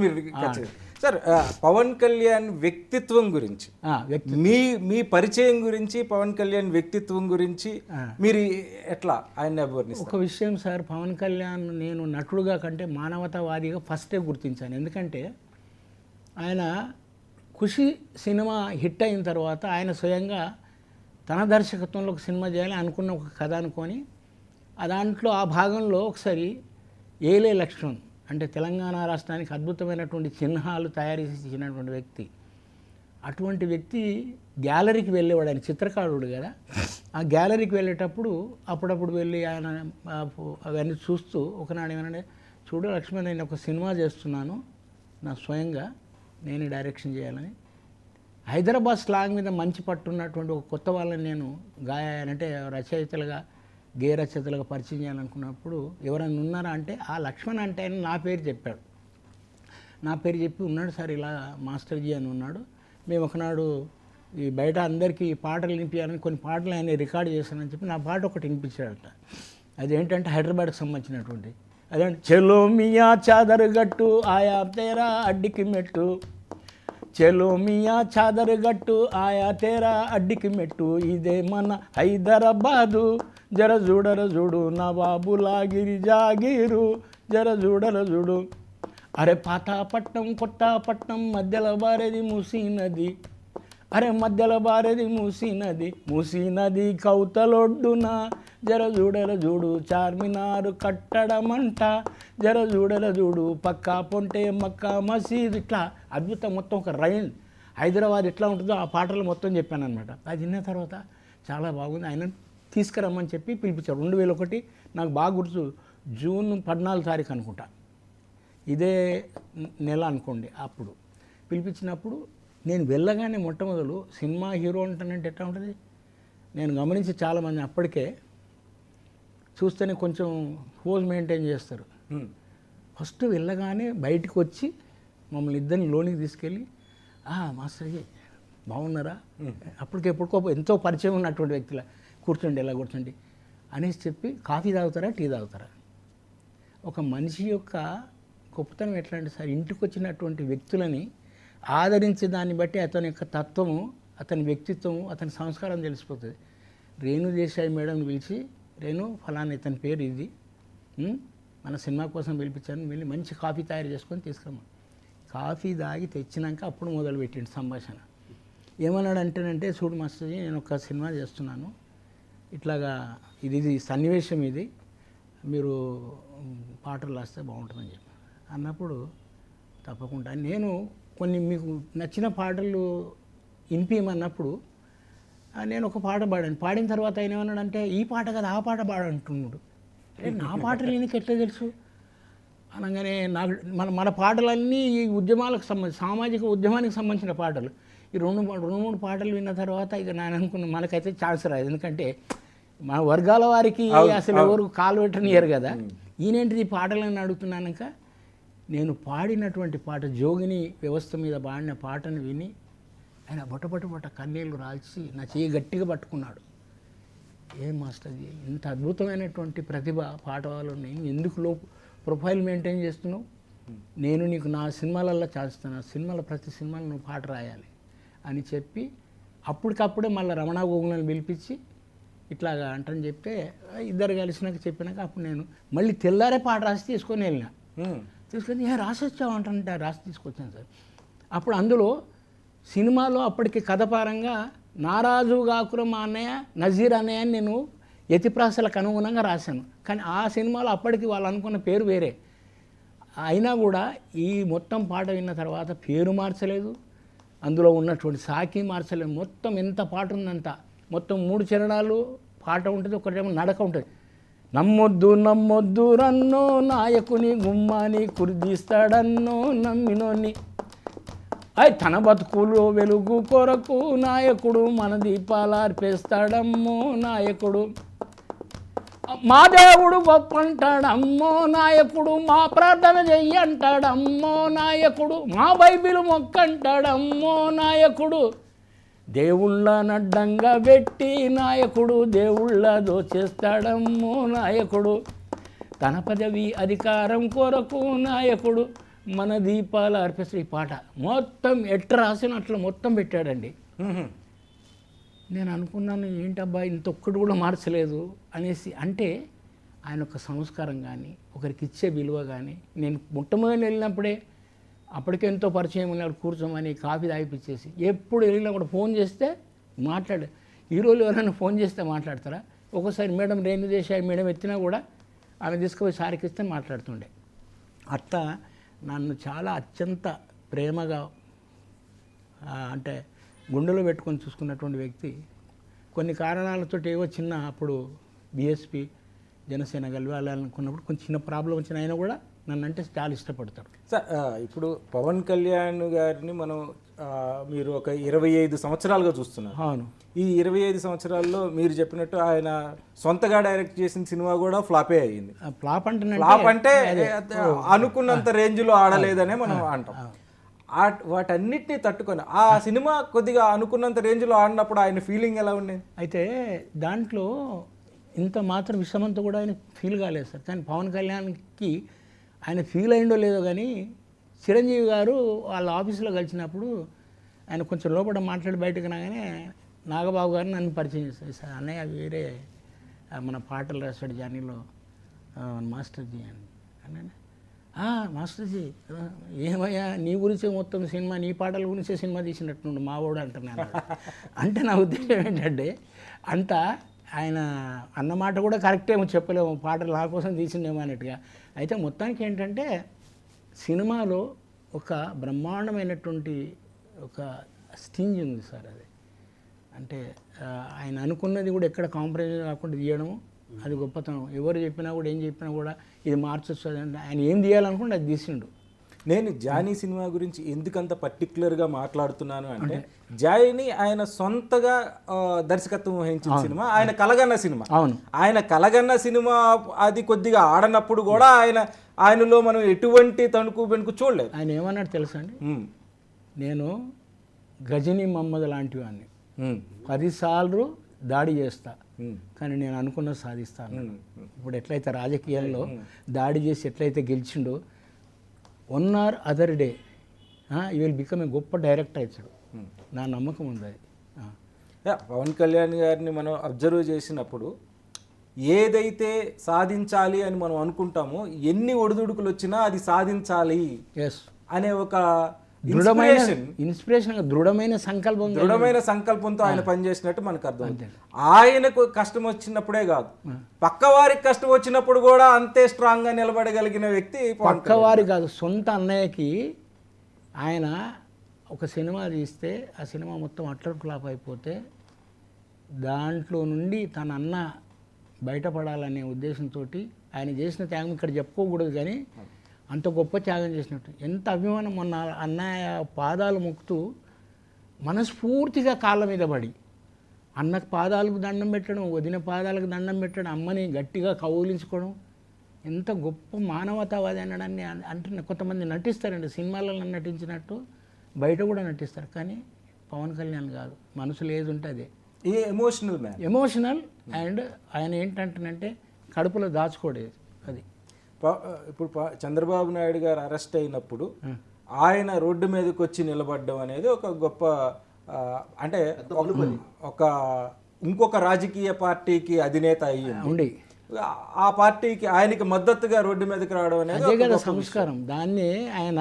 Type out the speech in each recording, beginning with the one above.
మీరు సార్ పవన్ కళ్యాణ్ వ్యక్తిత్వం గురించి మీ పరిచయం గురించి పవన్ కళ్యాణ్ వ్యక్తిత్వం గురించి మీరు ఎట్లా ఆయన అభివర్ణిస్తారు? ఒక విషయం సార్, పవన్ కళ్యాణ్ నేను నటుడుగా కంటే మానవతావాదిగా ఫస్టే గుర్తించాను. ఎందుకంటే ఆయన ఖుషి సినిమా హిట్ అయిన తర్వాత ఆయన స్వయంగా తన దర్శకత్వంలో ఒక సినిమా చేయాలని అనుకున్న ఒక కథ అనుకొని దాంట్లో ఆ భాగంలో ఒకసారి ఏలే లక్ష్మణ్ అంటే తెలంగాణ రాష్ట్రానికి అద్భుతమైనటువంటి చిహ్నాలు తయారు చేసినటువంటి వ్యక్తి, అటువంటి వ్యక్తి గ్యాలరీకి వెళ్ళేవాడు. ఆయన చిత్రకారుడు కదా, ఆ గ్యాలరీకి వెళ్ళేటప్పుడు అప్పుడప్పుడు వెళ్ళి ఆయన అవన్నీ చూస్తూ ఒకనాడు ఏమన్నా, చూడు లక్ష్మణ్, నేను ఒక సినిమా చేస్తున్నాను నా స్వయంగా నేను డైరెక్షన్ చేయాలని. హైదరాబాద్ స్లాంగ్ మీద మంచి పట్టున్నటువంటి ఒక కొత్త వాళ్ళని నేను అంటే రచయితలుగా గే రచయితలుగా పరిచయం చేయాలనుకున్నప్పుడు ఎవరైనా ఉన్నారా అంటే ఆ లక్ష్మణ్ అంటే ఆయన నా పేరు చెప్పాడు. నా పేరు చెప్పి ఉన్నాడు సార్ ఇలా మాస్టర్జీ అని ఉన్నాడు. మేము ఒకనాడు ఈ బయట అందరికీ పాటలు వినిపించాలని కొన్ని పాటలు ఆయన రికార్డ్ చేశానని చెప్పి నా పాట ఒకటి వినిపించాడట. అదేంటంటే హైదరాబాద్కి సంబంధించినటువంటి అదేంటి, చెలో మియా చాదర్ గట్టు ఆయా తేరా అడ్డికి మెట్టు, చెలో మియా చాదర్ గట్టు ఆయా తేరా అడ్డికి మెట్టు, ఇదే మన హైదరాబాదు జర చూడర చూడు నా బాబులాగిరి జాగీరు జర చూడర చూడు, అరే పాతాపట్నం కొత్తపట్నం మధ్యలో బారేది మూసీ నది, అరే మధ్యలో బారేది మూసీ నది, మూసీ నది కౌతలొడ్డున జర చూడర చూడు చార్మినారు కట్టడమంట జర చూడర చూడు పక్కా పొంటే మక్కా మసీద్. ఇట్లా అద్భుతం మొత్తం ఒక రైన్ హైదరాబాద్ ఎట్లా ఉంటుందో ఆ పాటలు మొత్తం చెప్పాను అనమాట. అది విన్న తర్వాత చాలా బాగుంది, ఆయన తీసుకురమ్మని చెప్పి పిలిపించాడు. 2001 నాకు బాగా గుర్తు, జూన్ 14 తారీఖు అనుకుంటా, ఇదే నెల అనుకోండి. అప్పుడు పిలిపించినప్పుడు నేను వెళ్ళగానే మొట్టమొదలు సినిమా హీరో అంటానంటే ఎట్లా ఉంటుంది నేను గమనించి చాలామంది అప్పటికే చూస్తేనే కొంచెం పోజ్ మెయింటైన్ చేస్తారు. ఫస్ట్ వెళ్ళగానే బయటికి వచ్చి మమ్మల్ని ఇద్దరిని లోనికి తీసుకెళ్ళి మాస్టర్జీ బాగున్నారా, అప్పటికెప్పుడుకో ఎంతో పరిచయం ఉన్నటువంటి వ్యక్తుల కూర్చోండి ఎలా కూర్చోండి అనేసి చెప్పి కాఫీ తాగుతారా టీ తాగుతారా. ఒక మనిషి యొక్క గొప్పతనం ఎట్లా అంటే సార్, ఇంటికి వచ్చినటువంటి వ్యక్తులని ఆదరించే దాన్ని బట్టి అతని యొక్క తత్వము, అతని వ్యక్తిత్వము, అతని సంస్కారం తెలిసిపోతుంది. రేణు దేశాయి మేడంని పిలిచి, రేణు ఫలానా ఇతని పేరు ఇది, మన సినిమా కోసం పిలిపించాను, వెళ్ళి మంచి కాఫీ తయారు చేసుకొని తీసుకురమ్మా. కాఫీ తాగి తెచ్చినాక అప్పుడు మొదలుపెట్టిండు సంభాషణ. ఏమన్నాడు అంటేనంటే, చూడు మాస్టర్జీ నేను ఒక సినిమా చేస్తున్నాను, ఇట్లాగా ఇది సన్నివేశం, ఇది మీరు పాటలు రాస్తే బాగుంటుందని చెప్పి అన్నప్పుడు తప్పకుండా నేను కొన్ని మీకు నచ్చిన పాటలు వినిపించమన్నప్పుడు నేను ఒక పాట పాడాను. పాడిన తర్వాత ఆయన ఏమన్నాడంటే, ఈ పాట కదా ఆ పాట పాడంటున్నాడు. నా పాటలు ఈయనకి ఎట్లా తెలుసు అనగానే నాకు మన పాటలన్నీ ఈ ఉద్యమాలకు సంబంధించి సామాజిక ఉద్యమానికి సంబంధించిన పాటలు. ఈ రెండు మూడు పాటలు విన్న తర్వాత ఇక నేను అనుకున్న మనకైతే ఛాన్స్ రాదు, ఎందుకంటే మన వర్గాల వారికి అసలు ఎవరు కాలు పెట్టనియరు కదా. ఈయనేంటిది పాటలని అడుగుతున్నాక నేను పాడినటువంటి పాట జోగిని వ్యవస్థ మీద పాడిన పాటను విని ఆయన బొట్ట కన్నీళ్ళు రాల్చి నా చేయి గట్టిగా పట్టుకున్నాడు. ఏం మాస్టర్జీ ఇంత అద్భుతమైనటువంటి ప్రతిభ పాటవాళ్ళు నేను ఎందుకు ప్రొఫైల్ మెయింటైన్ చేస్తున్నావు, నేను నీకు నా సినిమాలల్లో చేస్తున్నా, ప్రతి సినిమాలో నువ్వు పాట రాయాలి అని చెప్పి అప్పటికప్పుడే మళ్ళీ రమణ గోగులను పిలిపించి ఇట్లాగా అంటని చెప్తే ఇద్దరు కలిసినాక చెప్పినాక అప్పుడు నేను మళ్ళీ తెల్లారే పాట రాసి తీసుకొని వెళ్ళిన. తీసుకొని రాసి వచ్చావు అంటే రాసి తీసుకొచ్చాను సార్. అప్పుడు అందులో సినిమాలో అప్పటికి కథపరంగా నారాజు గాకురం మా అన్నయ్య నజీర్ అన్నయ్య అని నేను యతిప్రాసలకు అనుగుణంగా రాశాను. కానీ ఆ సినిమాలో అప్పటికి వాళ్ళు అనుకున్న పేరు వేరే అయినా కూడా ఈ మొత్తం పాట విన్న తర్వాత పేరు మార్చలేదు, అందులో ఉన్నటువంటి సాకి మార్చలేదు. మొత్తం ఎంత పాట ఉందంత మొత్తం 3 చరణాలు పాట ఉంటుంది, ఒకటేమో నడక ఉంటుంది. నమ్మొద్దు రన్నో నాయకుని గుమ్మాని కుర్దీస్తాడన్నో నమ్మినోని, తన బతుకులో వెలుగు కొరకు నాయకుడు మన దీపాలార్పేస్తాడమ్మో నాయకుడు, మా దేవుడు గొప్పంటాడమ్మో నాయకుడు, మా ప్రార్థన చెయ్యంటాడమ్మో నాయకుడు, మా బైబిల్ మొక్కంటాడమ్మో నాయకుడు, దేవుళ్ళ నడ్డంగా పెట్టి నాయకుడు దేవుళ్ళ దోచేస్తాడమ్మో నాయకుడు, తన పదవి అధికారం కొరకు నాయకుడు మన దీపాలు అర్పిస్తే ఈ పాట మొత్తం ఎట్ట రాసిన అట్లా మొత్తం పెట్టాడండి. నేను అనుకున్నాను ఏంటబ్బా ఇంత ఒక్కటి కూడా మార్చలేదు అనేసి. అంటే ఆయన ఒక సంస్కారం కానీ ఒకరికి ఇచ్చే విలువ కానీ, నేను మొట్టమొదటి వెళ్ళినప్పుడే అప్పటికే ఎంతో పరిచయం ఉన్నాడు, కూర్చోమని కాఫీ తాగిపించేసి ఎప్పుడు వెళ్ళినా కూడా ఫోన్ చేస్తే మాట్లాడే. ఈరోజు ఎవరైనా ఫోన్ చేస్తే మాట్లాడతారా? ఒక్కోసారి మేడం రేణు దేశాయి మేడం ఎత్తినా కూడా ఆమె తీసుకుపోయి సారికి ఇస్తే మాట్లాడుతుండే. అట్లా నన్ను చాలా అత్యంత ప్రేమగా అంటే గుండెలో పెట్టుకొని చూసుకున్నటువంటి వ్యక్తి. కొన్ని కారణాలతో ఏవో చిన్న అప్పుడు బీఎస్పీ జనసేన కలవాలనుకున్నప్పుడు కొంచెం చిన్న ప్రాబ్లం వచ్చిన ఆయన కూడా నన్ను అంటే చాలా ఇష్టపడతాడు. సార్ ఇప్పుడు పవన్ కళ్యాణ్ గారిని మనం మీరు ఒక 25 సంవత్సరాలుగా చూస్తున్నారు. అవును. ఈ 25 సంవత్సరాల్లో మీరు చెప్పినట్టు ఆయన సొంతగా డైరెక్ట్ చేసిన సినిమా కూడా ఫ్లాపే అయ్యింది. ఫ్లాప్ అంటే అనుకున్నంత రేంజ్లో ఆడలేదనే మనం అంటాం. వాటన్నిటిని తట్టుకొని ఆ సినిమా కొద్దిగా అనుకున్నంత రేంజ్లో ఆడినప్పుడు ఆయన ఫీలింగ్ ఎలా ఉండేది? అయితే దాంట్లో ఇంత మాత్రం విషమంతా కూడా ఆయన ఫీల్ కాలేదు సార్. కానీ పవన్ కళ్యాణ్కి ఆయన ఫీల్ అయిందో లేదో కానీ చిరంజీవి గారు వాళ్ళ ఆఫీసులో కలిసినప్పుడు ఆయన కొంచెం లోపల మాట్లాడి బయటకు రాగానే నాగబాబు గారు నన్ను పరిచయం చేశారు. సార్ అన్నయ్య వేరే మన పాటలు రాశాడు జానీలో మాస్టర్జీ అని అన్న. మాస్టర్జీ ఏమయ్యా నీ గురించే మొత్తం సినిమా, నీ పాటల గురించే సినిమా తీసినట్టుండు మావాడు అంటున్నాను. అంటే నా ఉద్దేశం ఏంటంటే అంతా ఆయన అన్నమాట కూడా కరెక్టేమో చెప్పలేము, పాటలు నా కోసం తీసిండేమో అన్నట్టుగా. అయితే మొత్తానికి ఏంటంటే సినిమాలో ఒక బ్రహ్మాండమైనటువంటి ఒక స్టింజ్ ఉంది సార్. అది అంటే ఆయన అనుకున్నది కూడా ఎక్కడ కాంప్రమైజ్ కాకుండా తీయడము, అది గొప్పతనం. ఎవరు చెప్పినా కూడా ఏం చెప్పినా కూడా ఇది మార్చొచ్చు అంటే ఆయన ఏం తీయాలనుకుంటే అది తీసిండు. నేను జానీ సినిమా గురించి ఎందుకంత పర్టికులర్గా మాట్లాడుతున్నాను అంటే జానీ ఆయన సొంతగా దర్శకత్వం వహించిన సినిమా, ఆయన కలగన్న సినిమా. అవును. ఆయన కలగన్న సినిమా అది కొద్దిగా ఆడనప్పుడు కూడా ఆయనలో మనం ఎటువంటి తణుకు బెణుకు చూడలేదు. ఆయన ఏమన్నాడు తెలుసా అండి, నేను గజనీ మహమ్మద్ లాంటి వాడిని 10 సార్లు దాడి చేస్తా కానీ నేను అనుకున్నది సాధిస్తాను. ఇప్పుడు ఎట్లయితే రాజకీయాల్లో దాడి చేసి ఎట్లయితే గెలిచిండో one or other day you will become a గొప్ప డైరెక్టర్ అవుతాడు. నా నమ్మకం ఉంది అది. పవన్ కళ్యాణ్ గారిని మనం అబ్జర్వ్ చేసినప్పుడు ఏదైతే సాధించాలి అని మనం అనుకుంటామో ఎన్ని ఒడిదుడుకులు వచ్చినా అది సాధించాలి అనే ఒక ఇన్స్పిరేషన్, దృఢమైన సంకల్పంతో ఆయన పనిచేసినట్టు మనకు అర్థం. ఆయనకు కష్టం వచ్చినప్పుడే కాదు, పక్కవారికి కష్టం వచ్చినప్పుడు కూడా అంతే స్ట్రాంగ్ గా నిలబడగలిగిన వ్యక్తి. పక్కవారి కాదు, సొంత అన్నయ్యకి ఆయన ఒక సినిమా తీస్తే ఆ సినిమా మొత్తం అట్టర్ ఫ్లాప్ అయిపోతే దాంట్లో నుండి తన అన్న బయటపడాలనే ఉద్దేశంతో ఆయన చేసిన త్యాగం ఇక్కడ చెప్పుకోకూడదు కానీ అంత గొప్ప త్యాగం చేసినట్టు. ఎంత అభిమానం. మొన్న అన్నయ్య పాదాలు మొక్కుతూ మనస్ఫూర్తిగా కాళ్ళ మీద పడి అన్నకు పాదాలకు దండం పెట్టడం, వదిన పాదాలకు దండం పెట్టడం, అమ్మని గట్టిగా కౌలించుకోవడం, ఎంత గొప్ప మానవతావాది అనడాన్ని అంటే కొంతమంది నటిస్తారండి, సినిమాలలో నటించినట్టు బయట కూడా నటిస్తారు. కానీ పవన్ కళ్యాణ్ కాదు, మనసులో ఏది ఉంటే అదే. ఎమోషనల్ అండ్ ఆయన ఏంటంటేనంటే కడుపులో దాచుకోడేది అది. ఇప్పుడు చంద్రబాబు నాయుడు గారు అరెస్ట్ అయినప్పుడు ఆయన రోడ్డు మీదకి వచ్చి నిలబడడం అనేది ఒక గొప్ప అంటే ఒక ఇంకొక రాజకీయ పార్టీకి అధినేత అయ్యింది, ఆ పార్టీకి ఆయనకి మద్దతుగా రోడ్డు మీదకి రావడం అనేది అదే కదా సంస్కారం. దాన్ని ఆయన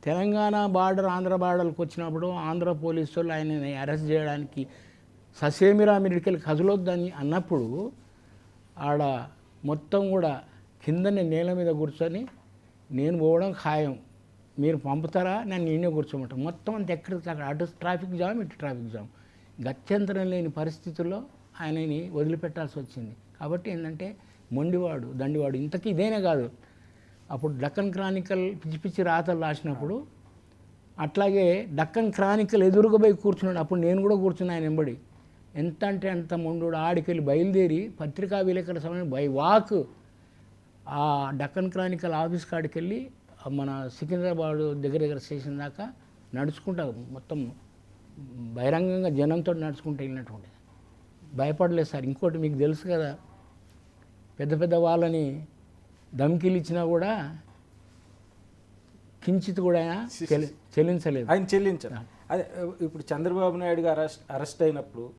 తెలంగాణ బార్డర్ ఆంధ్ర బార్డర్కి వచ్చినప్పుడు ఆంధ్ర పోలీసు వాళ్ళు ఆయనని అరెస్ట్ చేయడానికి ససేమిరా మీడికెళ్ళి కదలొద్దని అన్నప్పుడు ఆడ మొత్తం కూడా కిందనే నేల మీద కూర్చొని నేను పోవడం ఖాయం, మీరు పంపుతారా నన్ను నేనే కూర్చోమంటాను. మొత్తం అంత ఎక్కడికి అక్కడ అటు ట్రాఫిక్ జామ్ ఇటు ట్రాఫిక్ జామ్, గత్యంతరం లేని పరిస్థితుల్లో ఆయనని వదిలిపెట్టాల్సి వచ్చింది. కాబట్టి ఏంటంటే మొండివాడు దండివాడు. ఇంతకీ ఇదేనే కాదు, అప్పుడు డక్కన్ క్రానికల్ పిచ్చి పిచ్చి రాతలు రాసినప్పుడు అట్లాగే డక్కన్ క్రానికల్ ఎదురుగా పోయి కూర్చున్నాడు. అప్పుడు నేను కూడా కూర్చున్నా ఆయన వెంబడి. ఎంత అంటే అంత మొండు. ఆడికెళ్ళి బయలుదేరి పత్రికా విలేకరుల సమయం బై వాక్ ఆ డక్కన్ క్రానికల్ ఆఫీస్ కాడికి వెళ్ళి మన సికింద్రాబాద్ దగ్గర స్టేషన్ దాకా నడుచుకుంటా మొత్తం బహిరంగంగా జనంతో నడుచుకుంటూ వెళ్ళినటువంటి భయపడలేదు సార్. ఇంకోటి మీకు తెలుసు కదా, పెద్ద పెద్ద వాళ్ళని ధమ్కీలు ఇచ్చినా కూడా కించిత్ కూడా ఆయన చెల్లించలేదు. ఆయన చెల్లించారు. అదే ఇప్పుడు చంద్రబాబు నాయుడు గారు అరెస్ట్ అయినప్పుడు